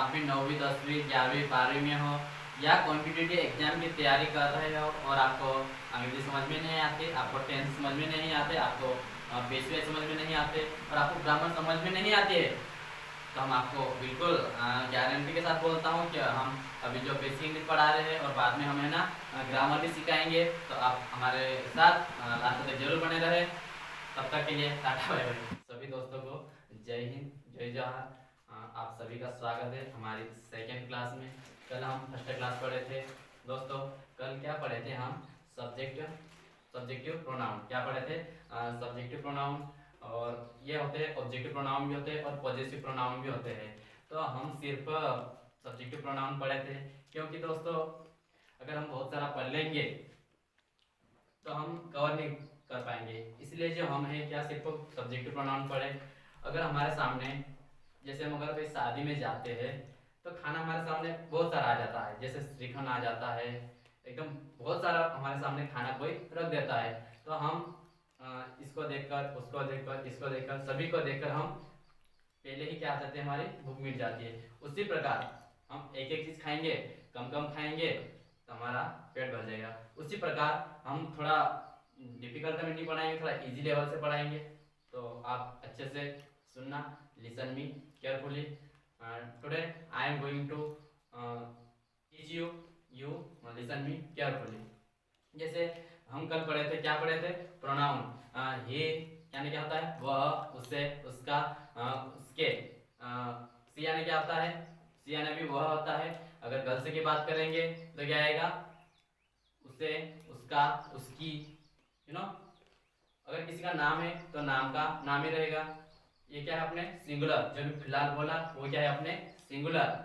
आप भी 9वीं 10वीं 11वीं 12वीं में हो या कॉम्पिटिटिव एग्जाम की तैयारी कर रहे हो और आपको अंग्रेजी समझ में नहीं आती, आपको टेंस समझ में नहीं आते, आपको बेसिक समझ में नहीं आते और आपको ग्रामर समझ में नहीं आती है, तो हम आपको बिल्कुल गारंटी के साथ बोलता हूँ कि हम अभी जो बेसिक इंग्लिश पढ़ा रहे हैं और बाद में हमें ना ग्रामर भी सिखाएंगे, तो आप हमारे साथ लास्ट तक जरूर बने रहे। तब तक के लिए टाटा बाय बाय। सभी दोस्तों को जय हिंद, जय जवाहर। आप सभी का स्वागत है हमारी सेकेंड क्लास में। कल हम फर्स्ट क्लास पढ़े थे दोस्तों। कल क्या पढ़े थे हम? Subjective pronoun. क्या पढ़े थे? Subjective pronoun. और ये होते हैं ऑब्जेक्टिव प्रोनाउन भी होते हैं और पॉजेसिव प्रोनाउन भी होते हैं। तो हम सिर्फ सब्जेक्टिव प्रोनाउन पढ़े थे, क्योंकि दोस्तों अगर हम बहुत सारा पढ़ लेंगे तो हम कवर नहीं कर पाएंगे, इसलिए जो हम हैं क्या सिर्फ सब्जेक्टिव प्रोनाउन पढ़े। अगर हमारे सामने जैसे हम अगर कोई शादी में जाते हैं तो खाना हमारे सामने बहुत सारा आ जाता है, जैसे श्रीखंड आ जाता है, एकदम बहुत सारा हमारे सामने खाना कोई रख देता है, तो हम इसको देखकर उसको देखकर इसको देखकर सभी को देखकर हम पहले ही क्या करते हैं, हमारी भूख मिट जाती है। उसी प्रकार हम एक एक चीज़ खाएंगे, कम कम खाएंगे तो हमारा पेट भर जाएगा। उसी प्रकार हम थोड़ा डिफिकल्ट में नहीं पढ़ाएंगे, थोड़ा इजी लेवल से पढ़ाएंगे। तो आप अच्छे से सुनना, listen me carefully. Today I am going to teach you, you listen me carefully. जैसे हम कल पढ़े थे, क्या पढ़े थे? प्रोनाउन। ये यानी क्या होता है? वह, उससे, उसका, उसके। सी यानी क्या होता है? सी यानी भी वह होता है। अगर गर्ल्स की बात करेंगे तो क्या आएगा? उसे, उसका, उसकी, यू नो। अगर किसी का नाम है तो नाम का नाम ही रहेगा। ये क्या है? अपने सिंगुलर। जो भी फिलहाल बोला वो क्या है? अपने सिंगुलर।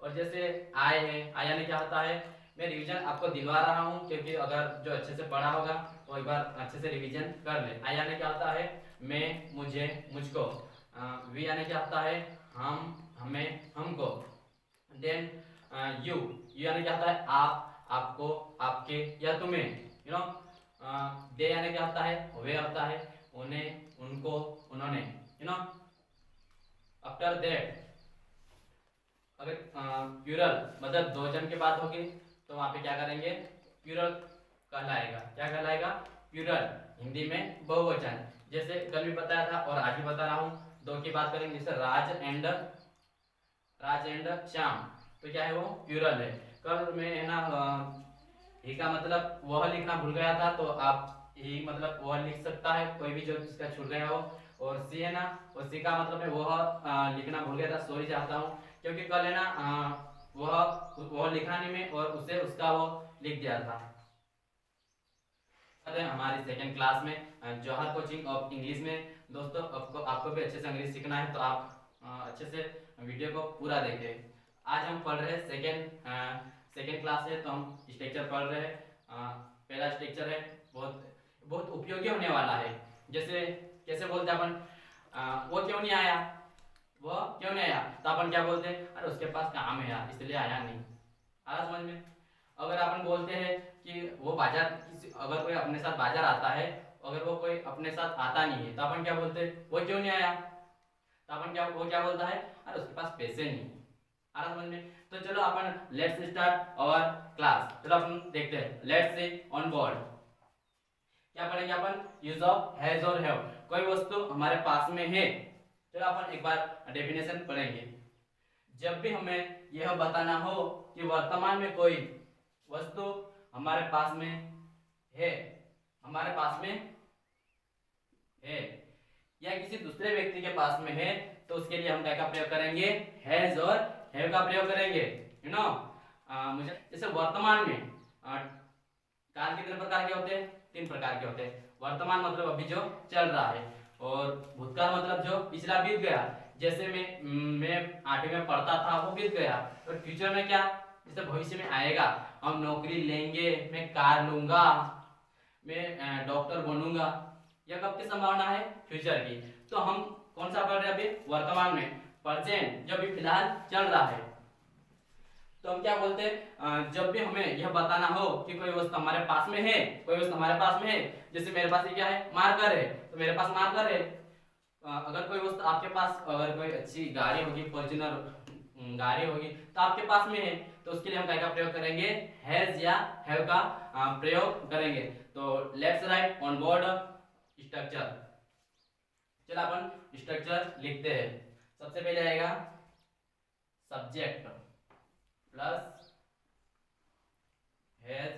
और जैसे आय है, आय यानी क्या होता है? मैं रिवीजन आपको दिलवा रहा हूँ, क्योंकि अगर जो अच्छे से पढ़ा होगा वो एक बार अच्छे से रिवीजन कर ले। आय यानी क्या होता है? मैं, मुझे, मुझको। वी यानी क्या होता है? हम, हमें, हमको। देन यू, यू यानी क्या होता है? आप, आपको, आपके या तुम्हें, यू नो। दे यानी क्या होता है? वे होता है, उन्हें, उनको, उन्होंने, यू नो। आफ्टर दैट अगर प्लूरल मतलब दो जन की बात होगी तो वहां पे क्या करेंगे? प्लूरल कहलाएगा। क्या कहलाएगा? प्लूरल। हिंदी में बहुवचन। जैसे कल भी बताया था और आज भी बता रहा हूँ, दो की बात करेंगे, जैसे राज एंड श्याम, तो क्या है? वो प्लूरल है। कल मैं है ना ही का मतलब वह लिखना भूल गया था, तो आप ही मतलब वह लिख सकता है कोई भी जो जिसका छूट गया हो। और सी है ना, और सी का मतलब मैं वह लिखना भूल गया था, सॉरी चाहता हूँ, क्योंकि कल है ना वह लिखा नहीं मैं और उसे उसका वो लिख दिया था। हमारी सेकेंड क्लास में जौहर कोचिंग ऑफ इंग्लिश में दोस्तों आपको भी अच्छे से अंग्रेजी सीखना है, तो आप अच्छे से वीडियो को पूरा देखें। आज हम पढ़ रहे हैं सेकेंड क्लास है, तो हम स्ट्रक्चर पढ़ रहे हैं। पहला स्ट्रक्चर है, बहुत बहुत उपयोगी होने वाला है। जैसे कैसे बोलते हैं अपन? वो क्यों नहीं आया? वो क्यों नहीं आया? तो अपन क्या बोलते हैं? अरे उसके पास काम है यार, इसलिए आया नहीं। आ रहा समझ में? अगर अपन बोलते हैं कि वो बाजार, अगर कोई अपने साथ बाजार आता है, अगर वो कोई अपने साथ आता नहीं है, तो अपन क्या बोलते हैं? वो क्यों नहीं आया? तो अपन वो क्या बोलता है? अरे उसके पास पैसे नहीं। आ रहा समझ में? तो चलो अपन लेट्स स्टार्ट आवर क्लास। चलो अपन देखते हैं। लेट्स से ऑन बोर्ड क्या पढ़ेंगे अपन? यूज ऑफ हैज और हैव। कोई वस्तु हमारे पास में है, चलो अपन एक बार डेफिनेशन पढ़ेंगे। जब भी हमें यह बताना हो कि वर्तमान में कोई वस्तु हमारे पास में है, हमारे पास में है या किसी दूसरे व्यक्ति के पास में है, तो उसके लिए हम क्या का प्रयोग करेंगे? हैज और हैव का प्रयोग करेंगे, यू नो। मुझे जैसे वर्तमान में काल कितने प्रकार के होते हैं? 3 प्रकार के होते हैं। वर्तमान मतलब अभी जो चल रहा है, और भूतकाल मतलब जो पिछला बीत गया। जैसे मैं 8वीं में पढ़ता था, वो बीत गया। और फ्यूचर में क्या? जैसे भविष्य में आएगा, हम नौकरी लेंगे, मैं कार लूंगा, मैं डॉक्टर बनूंगा। यह कब की संभावना है? फ्यूचर की। तो हम कौन सा पढ़ रहे हैं अभी? वर्तमान में, प्रेजेंट जो भी फिलहाल चल रहा है। तो हम क्या बोलते हैं? जब भी हमें यह बताना हो कि कोई वस्तु हमारे पास में है, कोई वस्तु हमारे पास में है, जैसे मेरे पास ये क्या है? मार्कर है, तो मेरे पास मार्कर है। अगर कोई वस्तु आपके पास, अगर कोई अच्छी गाड़ी होगी, फॉर्च्यूनर गाड़ी होगी, तो आपके पास में है, तो उसके लिए हम क्या का प्रयोग करेंगे, हैज या हैव का प्रयोग करेंगे। तो let's write on board structure. चलो अपन स्ट्रक्चर लिखते हैं। सबसे पहले आएगा सब्जेक्ट प्लस हैज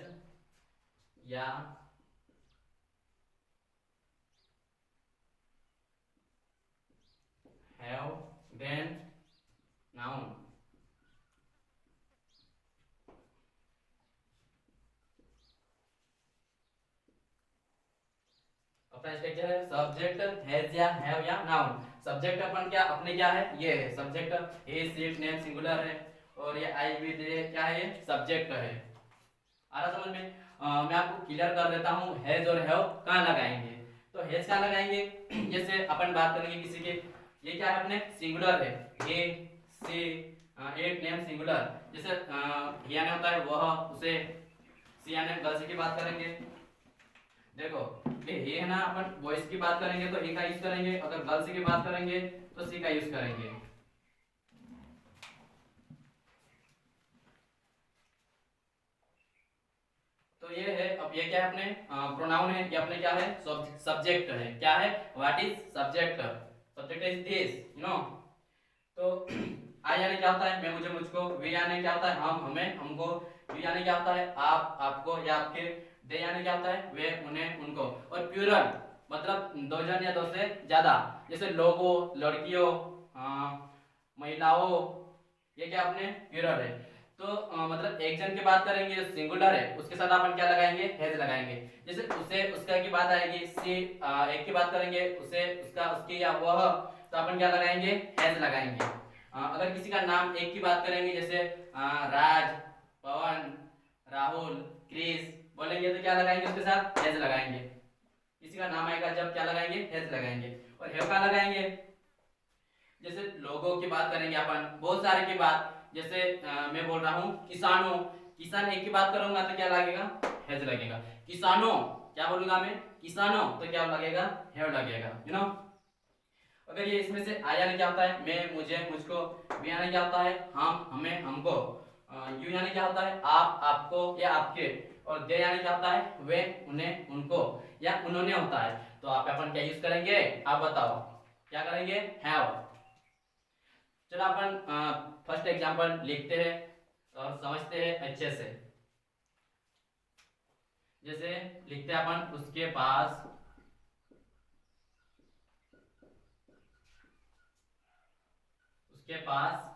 या हैव, देन नाउन। अपना स्ट्रक्चर है सब्जेक्ट हैज या हैव या नाउन। सब्जेक्ट अपन क्या अपने क्या है, ये है सब्जेक्ट, ए सीट नेम सिंगुलर है, और ये आई विद क्या है, ये सब्जेक्ट है। आ रहा समझ में? मैं आपको क्लियर कर देता हूँ हैज और हैव कहाँ लगाएंगे। तो हैज कहाँ लगाएंगे, जैसे अपन बात करेंगे किसी के, ये क्या है अपने सिंगुलर है, ए सी एट नेम सिंगुलर, जैसे यानी होता है वह उसे, सी यानी गर्ल्स की बात करेंगे। देखो ये है ना, अपन बॉयज की बात करेंगे तो ए का यूज करेंगे, अगर गर्ल्स की बात करेंगे तो सी का यूज करेंगे। तो ये है, अब ये क्या है अपने प्रोनाउन है, ये अपने क्या है सब्जेक्ट है। क्या है, what is subject, subject is this, you know. तो आई यानी क्या होता है, मैं मुझे मुझको, वी यानी क्या होता है हम हमें हमको, यू यानी क्या होता है आप आपको या आपके, दे यानी क्या होता है वे उन्हें उनको, और प्लूरल मतलब दो जन या दो से ज्यादा, जैसे लोगों लड़कियों महिलाओं, ये क्या अपने प्लूरल है। तो मतलब एक जन की बात करेंगे जो सिंगुलर है, उसके साथ अपन क्या लगाएंगे, हैज लगाएंगे। जैसे उसे उसका की बात आएगी, सी एक की बात करेंगे उसे उसका उसकी या वह, तो अपन क्या लगाएंगे, हैज लगाएंगे। अगर किसी का नाम एक की बात करेंगे, जैसे राज, पवन, राहुल, क्रिस बोलेंगे, तो क्या लगाएंगे, उसके साथ हैज लगाएंगे। किसी का नाम आएगा जब क्या लगाएंगे, हैज लगाएंगे। और हैव का लगाएंगे, जैसे लोगों की बात करेंगे अपन, बहुत सारे की बात, जैसे मैं बोल रहा हूँ किसानों, किसान एक की बात करूंगा तो क्या लगेगा, हैज लगेगा। किसानों क्या बोलूंगा मैं, किसानों, तो क्या लगेगा, हैव लगेगा, यू नो। अगर ये इसमें से आ यानी क्या होता है मैं मुझे मुझको, वी यानी क्या होता है हम हमें हमको, यू यानी क्या होता है आप आपको या आपके, और दे यानी क्या होता है वे उन्हें उनको या उन्होंने होता है। तो आप अपन क्या यूज करेंगे, आप बताओ क्या करेंगे, हैव। चलो अपन फर्स्ट एग्जांपल लिखते हैं और समझते हैं अच्छे से। जैसे लिखते हैं अपन, उसके पास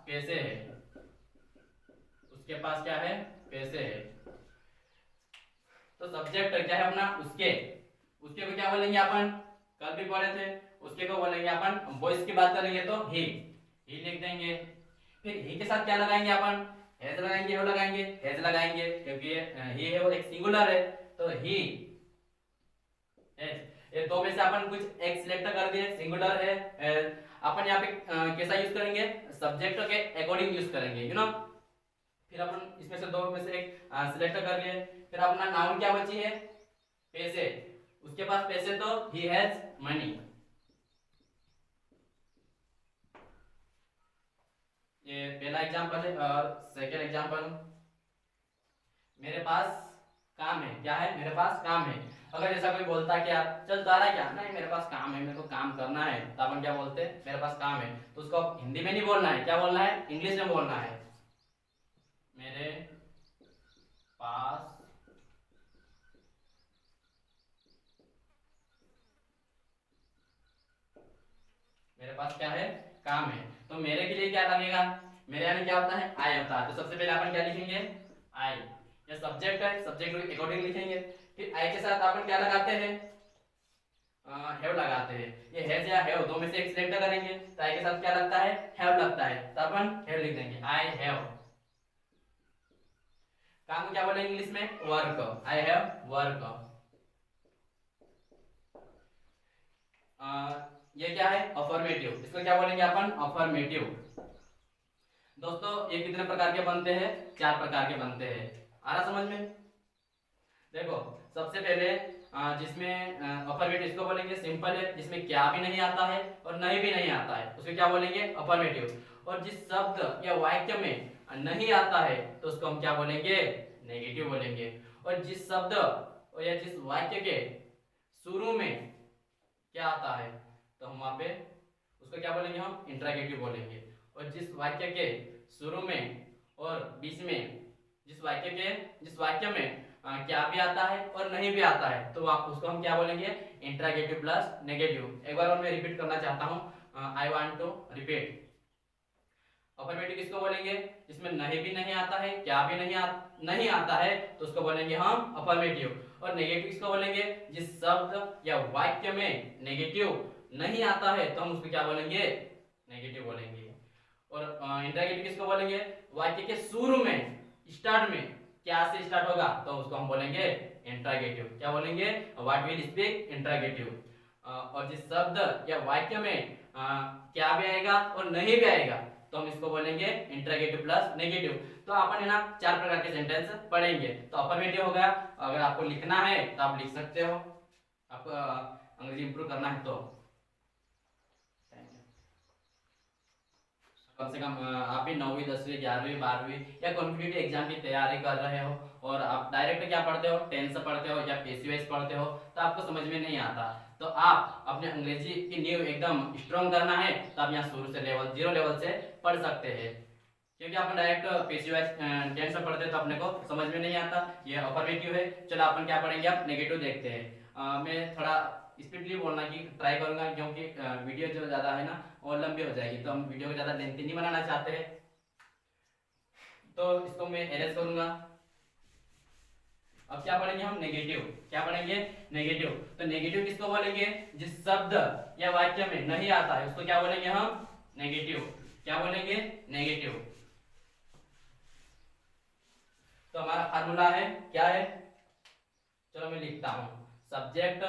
पैसे है, उसके पास क्या है, पैसे है। तो सब्जेक्ट क्या है अपना, उसके, उसके को क्या बोलेंगे अपन, कल भी पढ़े थे, उसके को बोलेंगे अपन, बॉयज की बात करेंगे तो ही लिख देंगे। फिर ही के साथ क्या लगाएंगे अपन, हैज लगाएंगे, हैव लगाएंगे, हैज लगाएंगे, क्योंकि ही है वो एक सिंगुलर है, तो ही ये दो में से अपन कुछ एक सिलेक्ट कर दिए, सिंगुलर है। अपन यहाँ पे कैसा यूज करेंगे, सब्जेक्ट के अकॉर्डिंग यूज करेंगे, यू नो। फिर अपन इसमें से दो में से एक सिलेक्ट कर लिए। फिर अपना नाउन क्या बची है, पैसे, उसके पास पैसे, तो ही हैज मनी। ये पहला एग्जांपल है। और सेकंड एग्जांपल, मेरे पास काम है, क्या है, मेरे पास काम है। अगर ऐसा कोई बोलता है क्या, चल जा रहा है क्या, नहीं मेरे पास काम है, मेरे को काम करना है, तो अपन क्या बोलते हैं, मेरे पास काम है। तो उसको हिंदी में नहीं बोलना है, क्या बोलना है, इंग्लिश में बोलना है। मेरे पास मेरे पास क्या है, काम है। तो मेरे के लिए क्या लगेगा, मेरे यानी क्या होता है, आई होता है। तो सबसे पहले अपन क्या लिखेंगे, आई। ये सब्जेक्ट है, सब्जेक्ट के अकॉर्डिंग लिखेंगे। फिर आई के साथ अपन क्या लगाते हैं, हैव लगाते हैं। ये हैज या हैव दो में से एक सिलेक्ट करेंगे, तो आई के साथ क्या लगता है, हैव लगता है, तो अपन हैव लिख देंगे, आई हैव। काम को क्या बोलेंगे इंग्लिश में, वर्क, आई हैव वर्क। ये क्या है, अफर्मेटिव, इसको क्या बोलेंगे अपन, अफर्मेटिव। दोस्तों ये कितने प्रकार के बनते हैं, 4 प्रकार के बनते हैं। आ रहा समझ में? देखो सबसे पहले जिसमें अफर्मेटिव, इसको बोलेंगे सिंपल है, जिसमें क्या भी नहीं आता है और नहीं भी नहीं आता है, उसको क्या बोलेंगे, अफर्मेटिव। और जिस शब्द या वाक्य में नहीं आता है तो उसको हम क्या बोलेंगे, नेगेटिव बोलेंगे। और जिस शब्द या जिस वाक्य के शुरू में क्या आता है तो हम वहां पे उसको क्या बोलेंगे, हम इंट्रागेटिव बोलेंगे। और जिस वाक्य के शुरू में और बीच में जिस वाक्य में क्या भी आता है और नहीं भी आता है तो आप उसको हम क्या बोलेंगे, इंट्रागेटिव प्लस नेगेटिव। एक बार और मैं रिपीट करना चाहता हूं, I want to repeat. Affirmative किसको बोलेंगे, जिसमें नहीं भी नहीं आता है, क्या भी नहीं आता है तो उसको बोलेंगे हम अफर्मेटिव। और नेगेटिव किसको बोलेंगे, जिस शब्द या वाक्य में नेगेटिव नहीं आता है तो हम उसको क्या बोलेंगे, नेगेटिव बोलेंगे। और इंट्रागेटिव किसको बोलेंगे, वाक्य के शुरू में स्टार्ट में क्या से स्टार्ट होगा तो उसको हम बोलेंगे इंट्रागेटिव। क्या बोलेंगे, व्हाट विल स्पीक इंट्रागेटिव। और जिस शब्द या वाक्य में क्या भी आएगा और नहीं भी आएगा तो हम इसको बोलेंगे इंट्रागेटिव प्लस नेगेटिव। तो अपन है ना 4 प्रकार के सेंटेंस पढ़ेंगे। तो अफर्मेटिव हो गया, अगर आपको लिखना है तो आप लिख सकते हो, आपको अंग्रेजी इंप्रूव करना है तो। कम से कम आप भी 9वीं 10वीं 11वीं 12वीं या कॉम्पिटिटिव एग्जाम की तैयारी कर रहे हो और आप डायरेक्ट क्या पढ़ते हो, टेंस पढ़ते हो या पीसीवाइज पढ़ते हो तो आपको समझ में नहीं आता, तो आप अपने अंग्रेजी की नींव एकदम स्ट्रॉन्ग करना है तो आप यहाँ शुरू से लेवल 0 लेवल से पढ़ सकते हैं। क्योंकि अपन डायरेक्ट पीसीवाइज टेंस पढ़ते हैं तो अपने को समझ में नहीं आता। ये अफर्मेटिव है। चलो अपन क्या पढ़ेंगे, आप नेगेटिव देखते हैं। मैं थोड़ा स्पीडली बोलना की ट्राई करूंगा क्योंकि वीडियो जो ज्यादा है ना वो लंबी हो जाएगी, तो हम वीडियो को ज्यादा लेंथी नहीं बनाना चाहते हैं। तो इसको मैं एरेज करूंगा। अब क्या पढ़ेंगे हम, नेगेटिव। क्या पढ़ेंगे, नेगेटिव। तो नेगेटिव किसको बोलेंगे, जिस शब्द या वाक्य में नहीं आता है उसको क्या बोलेंगे हम, नेगेटिव। क्या बोलेंगे, नेगेटिव। तो हमारा फार्मूला है, क्या है, चलो मैं लिखता हूं। सब्जेक्ट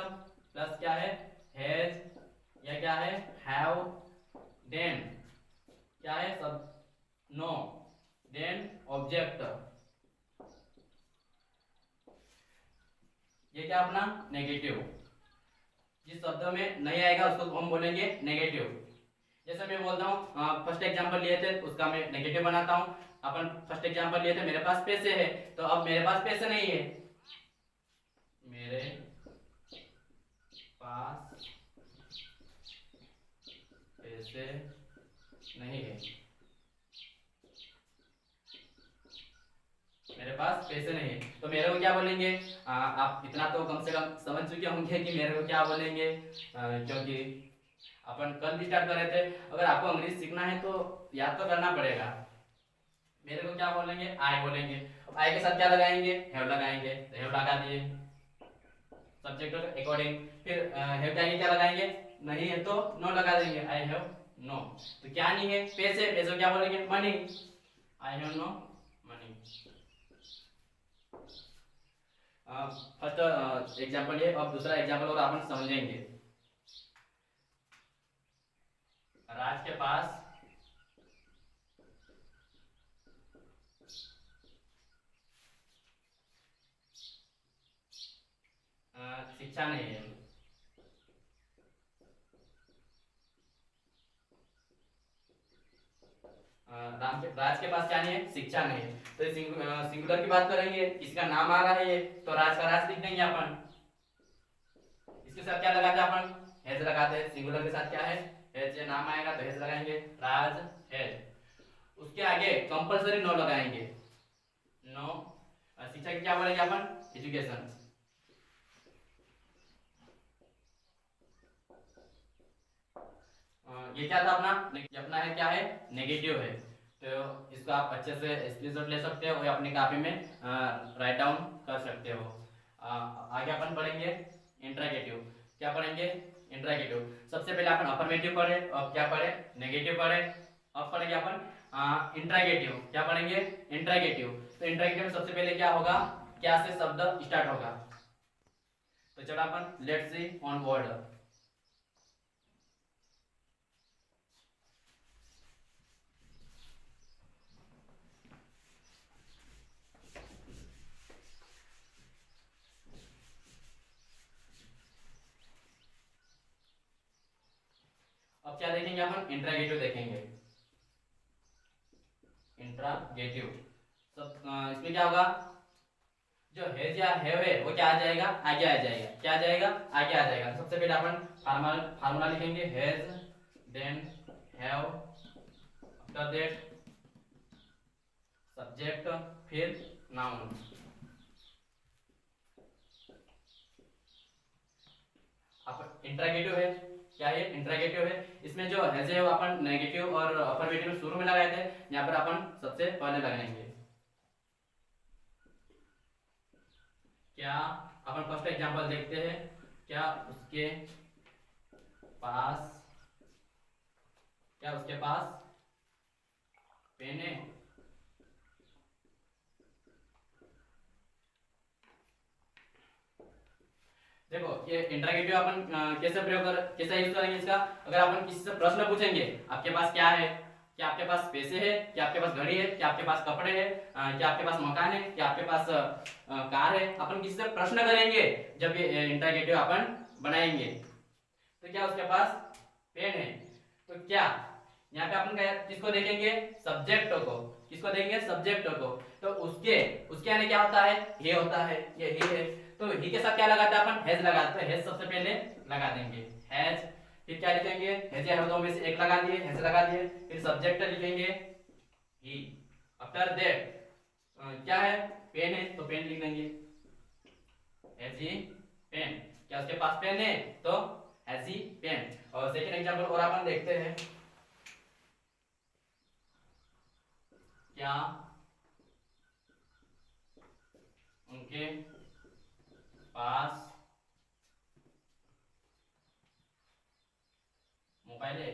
प्लस क्या है, हैज या क्या है, हैव, देन क्या है, सब, नो, देन ऑब्जेक्ट। ये क्या अपना नेगेटिव। जिस शब्द में नहीं आएगा उसको हम बोलेंगे नेगेटिव। जैसे मैं बोलता हूँ फर्स्ट एग्जांपल लिए थे उसका मैं नेगेटिव बनाता हूँ। अपन फर्स्ट एग्जांपल लिए थे, मेरे पास पैसे है, तो अब मेरे पास पैसे नहीं है, मेरे पास पैसे नहीं है, मेरे पास पैसे नहीं है। तो मेरे को क्या बोलेंगे, आप इतना तो कम से कम समझ चुके होंगे कि मेरे को क्या बोलेंगे, क्योंकि अपन कल भी स्टार्ट कर रहे थे। अगर आपको अंग्रेजी सीखना है तो याद तो करना पड़ेगा। मेरे को क्या बोलेंगे, आई बोलेंगे। अब आई के साथ क्या लगाएंगे, हैव लगाएंगे, तो हैव लगा दिए सब्जेक्ट अकॉर्डिंग। फिर हैव के आगे क्या लगाएंगे, नहीं है तो नो लगा देंगे, आई हैव नो। तो क्या नहीं है, पैसे, पैसे क्या बोलेंगे, money, I have no money. First example ये। अब दूसरा एग्जांपल और अपन समझेंगे। राज के पास शिक्षा नहीं है। राज के पास क्या नहीं है, शिक्षा नहीं है। तो सिंगुलर की बात करेंगे, किसका नाम आ रहा है ये, तो राज का राज लिख देंगे अपन। इसके साथ क्या लगाते हैं अपन, हैज लगाते हैं। सिंगुलर के साथ क्या है, हैज, नाम आएगा तो हैज लगाएंगे, राज हैज। उसके आगे कंपलसरी नो लगाएंगे, नो। शिक्षा की क्या बोलेंगे अपन, एजुकेशन। ये क्या था अपना, अपना है क्या है, नेगेटिव है। तो इसको आप अच्छे से स्क्रीनशॉट ले सकते हो या अपनी कॉपी में राइट डाउन कर सकते हो। आगे अपन पढ़ेंगे इंट्रागेटिव। क्या पढ़ेंगे, इंट्रागेटिव। सबसे पहले अपन अफर्मेटिव पढ़े, अब क्या पढ़े, नेगेटिव पढ़े। अब पढ़ेंगे अपन इंट्रागेटिव। क्या पढ़ेंगे, इंट्रागेटिव। तो इंट्रागेटिव में सबसे पहले क्या होगा, क्या से शब्द स्टार्ट होगा। तो चलो अपन लेट्स सी ऑन बोर्ड। अब क्या देखेंगे अपन, इंट्रागेटिव देखेंगे। इंट्रागेटिव। सब इसमें क्या होगा, जो हैज या हैव है वो क्या आ जाएगा, आगे आ जाएगा। क्या आ जाएगा, आगे आ जाएगा। सबसे पहले अपन फार्मूला लिखेंगे, has then have, after that subject, फिर नाउन। आप इंट्रागेटिव है, क्या है, इंट्रागेटिव है। इसमें जो हैज है वो अपन नेगेटिव और अफर्मेटिव शुरू में लगाए थे, यहाँ पर अपन सबसे पहले लगाएंगे। क्या, अपन फर्स्ट एग्जांपल देखते हैं, क्या उसके पास, क्या उसके पास पेन है। देखो ये इंट्रागेटिव अपन कैसे प्रयोग कर, कैसे यूज करेंगे इसका। अगर अपन किसी से प्रश्न पूछेंगे, आपके पास क्या है, क्या आपके पास पैसे है, क्या आपके पास घड़ी है, क्या आपके पास कपड़े हैं, क्या आपके पास मकान है, क्या आपके पास कार है, अपन किसी से प्रश्न करेंगे जब ये इंट्रागेटिव अपन बनाएंगे। तो क्या उसके पास पेन है, तो क्या यहाँ पे अपन किसको देखेंगे, सब्जेक्ट को। किसको देखेंगे, सब्जेक्ट को। तो उसके उसके यानी क्या होता है, ये होता है, ये ही है। तो ही के साथ क्या लगाते हैं अपन, हैज लगाते हैं। हैज सबसे पहले लगा देंगे, हैज। फिर क्या लिखेंगे, हैज या दो में से एक लगा दिए, हैज लगा दिए। फिर सब्जेक्ट लिखेंगे ही। आफ्टर दैट क्या है, पेन है, तो पेन लिख देंगे, हैज ही पेन। क्या उसके पास पेन है, तो हैज ही पेन। और सेकंड एग्जांपल और अपन देखते हैं, क्या उनके पास मोबाइल है।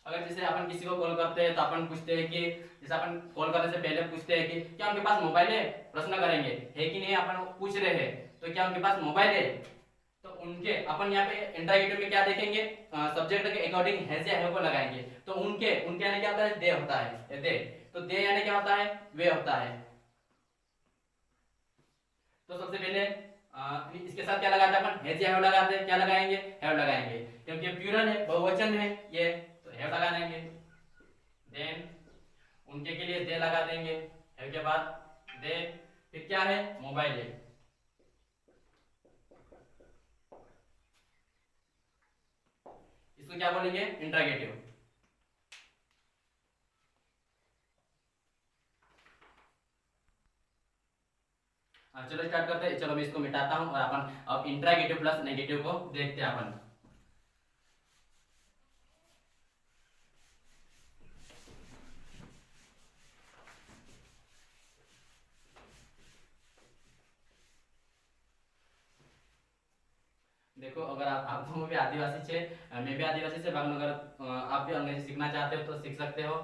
अगर जैसे अपन किसी को कॉल करते हैं तो अपन पूछते हैं कि, जैसे अपन कॉल करने से पहले पूछते हैं कि क्या उनके पास मोबाइल है, प्रश्न करेंगे है कि नहीं, अपन पूछ रहे हैं तो क्या उनके पास मोबाइल है। तो उनके अपन यहाँ पे इंट्रागेटिव में क्या देखेंगे, सब्जेक्ट के अकॉर्डिंग हैज या हैव को लगाएंगे। तो उनके उनके यानी क्या होता है, दे होता है, दे। तो दे यानी क्या होता है, वे होता है। तो सबसे पहले इसके साथ क्या लगाते हैं अपन, हैज या हैव लगाते हैं। क्या लगाएंगे, हैव लगाएंगे, क्योंकि प्लूरल है, बहुवचन है ये, तो हैव लगा देंगे। देन उनके के लिए दे लगा देंगे, हैव के बाद दे। फिर क्या है, मोबाइल है। इसको क्या बोलेंगे, इंट्रागेटिव। चलो स्टार्ट करते हैं। चलो मैं इसको मिटाता हूं और अपन अब इंट्रागेटिव प्लस नेगेटिव को देखते हैं अपन। देखो अगर आप दोनों भी आदिवासी से, मैं भी आदिवासी से भागनगर, आप भी अंग्रेजी सीखना चाहते हो तो सीख सकते हो।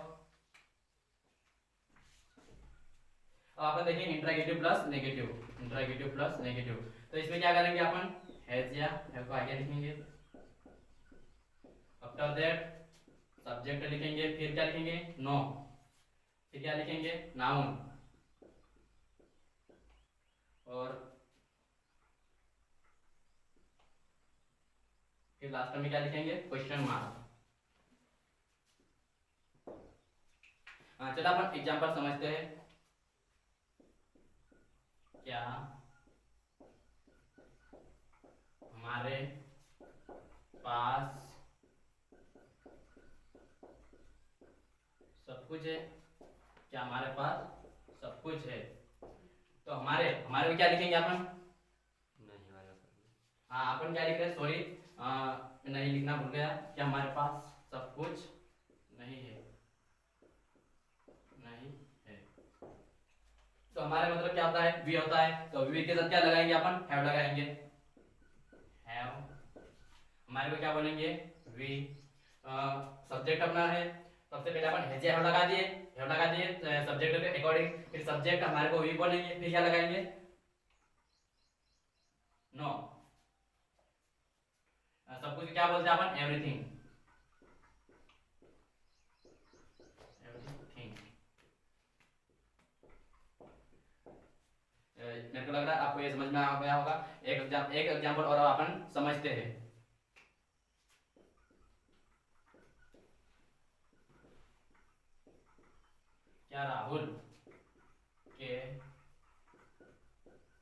अपन देखेंगे interrogative plus negative, interrogative plus negative. तो इसमें क्या करेंगे अपन, हैज या हैव को आगे लिखेंगे, आफ्टर दैट सब्जेक्ट लिखेंगे, फिर क्या लिखेंगे, नो। फिर क्या लिखेंगे, नाउन। और फिर लास्ट में क्या लिखेंगे, क्वेश्चन मार्क। चलो अपन एग्जांपल समझते हैं। क्या हमारे पास सब कुछ है, क्या हमारे पास सब कुछ है। तो हमारे हमारे में क्या लिखेंगे अपन, नहीं वाला करना। हाँ अपन क्या लिख रहे हैं, सॉरी नहीं लिखना भूल गया। क्या हमारे पास सब कुछ नहीं है, नहीं है। तो हमारे मतलब क्या होता है, वी होता है। तो वी के साथ क्या लगाएंगे अपन, हैव लगाएंगे, हैव। हमारे को क्या बोलेंगे, वी। सब्जेक्ट अपना है, सबसे पहले अपन हैज या हैव लगा दिए, हैव लगा दिए सब्जेक्ट के अकॉर्डिंग। फिर सब्जेक्ट हमारे को वी बोलेंगे, फिर क्या लगाएंगे, नो। सब कुछ क्या बोलते हैं अपन, एवरीथिंग, एवरीथिंग। मेरे को लग रहा है आपको ये समझ में आ गया होगा। एक एग्जांपल और अपन समझते हैं। क्या राहुल के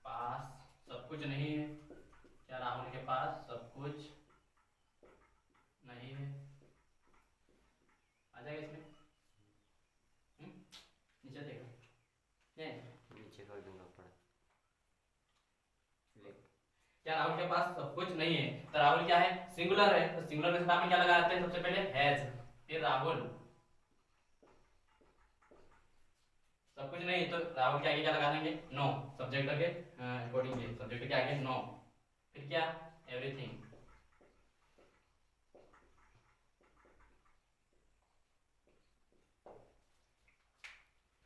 पास सब कुछ नहीं है? क्या राहुल के पास सब कुछ नहीं है? आ जाएगा इसमें? नीचे देखो, नहीं नीचे कर दूंगा पढ़ा। क्या राहुल के पास सब कुछ नहीं है? तो राहुल क्या है? सिंगुलर है, तो सिंगुलर के साथ हम क्या लगाते हैं? सबसे पहले हैज, फिर राहुल। सब कुछ नहीं तो राहुल के आगे क्या लगा देंगे? नो, सब्जेक्ट के अकॉर्डिंगली, सब्जेक्ट के आगे नो, फिर क्या? एवरीथिंग।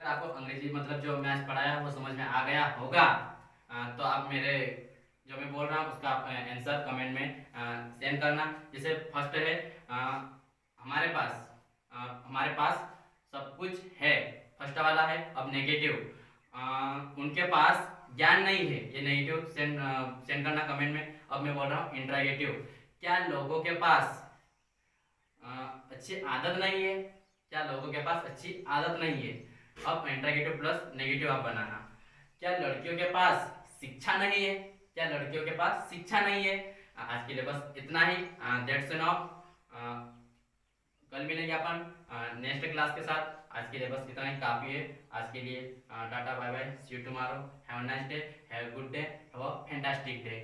आपको अंग्रेजी मतलब जो मैं आज पढ़ाया वो समझ में आ गया होगा, तो आप मेरे जो मैं बोल रहा हूँ उसका आप आंसर कमेंट में सेंड करना। जैसे फर्स्ट है हमारे पास सब कुछ है, फर्स्ट वाला है। अब नेगेटिव, उनके पास ज्ञान नहीं है, ये नेगेटिव सेंड करना कमेंट में। अब मैं बोल रहा हूँ इंट्रोगेटिव, क्या लोगों के पास अच्छी आदत नहीं है? क्या लोगों के पास अच्छी आदत नहीं है? अब इंट्रोगेटिव प्लस नेगेटिव आप बनाना। क्या लड़कियों के पास शिक्षा नहीं है? क्या लड़कियों के पास शिक्षा नहीं है? आज के लिए बस इतना ही। That's enough. कल मिलेंगे अपन नेक्स्ट क्लास के साथ। आज के लिए बस इतना ही काफी है। आज के लिए tata bye bye, see you tomorrow, have a nice day, have a good day, have a fantastic day.